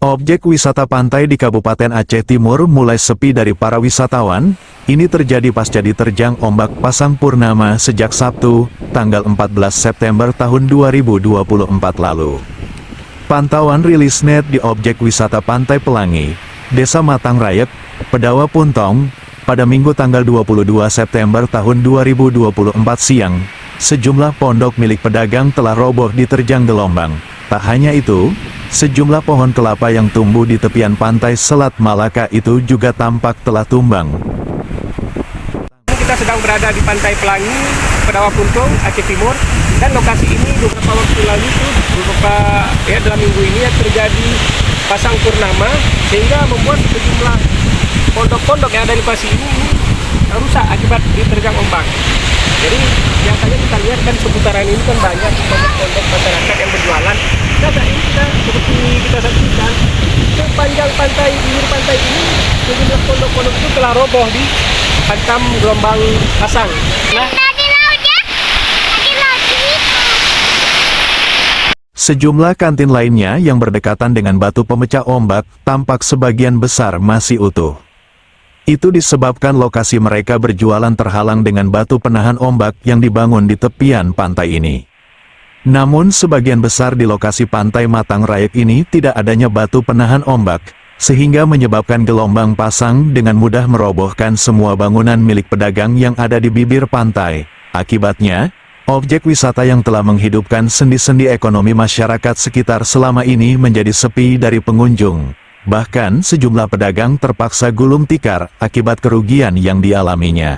Objek wisata pantai di Kabupaten Aceh Timur mulai sepi dari para wisatawan. Ini terjadi pasca diterjang ombak pasang purnama sejak Sabtu, tanggal 14 September tahun 2024 lalu. Pantauan rilis net di objek wisata Pantai Pelangi, Desa Matang Rayek, Pedawa Puntong, pada Minggu tanggal 22 September tahun 2024 siang, sejumlah pondok milik pedagang telah roboh diterjang gelombang. Tak hanya itu, sejumlah pohon kelapa yang tumbuh di tepian pantai Selat Malaka itu juga tampak telah tumbang. Kita sedang berada di Pantai Pelangi, Pedawa Puntong, Aceh Timur, dan lokasi ini beberapa waktu lalu dalam minggu ini terjadi pasang purnama sehingga membuat sejumlah pondok-pondok yang ada di lokasi ini rusak akibat diterjang ombak. Jadi biasanya kita lihat kan seputaran ini kan banyak pondok-pondok masyarakat yang berjualan. Nah, saat ini seperti kita saksikan sepanjang pantai, bibir pantai ini sejumlah pondok-pondok itu telah roboh di hantam gelombang pasang. Nah, sejumlah kantin lainnya yang berdekatan dengan batu pemecah ombak tampak sebagian besar masih utuh. Itu disebabkan lokasi mereka berjualan terhalang dengan batu penahan ombak yang dibangun di tepian pantai ini. Namun sebagian besar di lokasi Pantai Matang Rayek ini tidak adanya batu penahan ombak, sehingga menyebabkan gelombang pasang dengan mudah merobohkan semua bangunan milik pedagang yang ada di bibir pantai. Akibatnya, objek wisata yang telah menghidupkan sendi-sendi ekonomi masyarakat sekitar selama ini menjadi sepi dari pengunjung. Bahkan sejumlah pedagang terpaksa gulung tikar akibat kerugian yang dialaminya.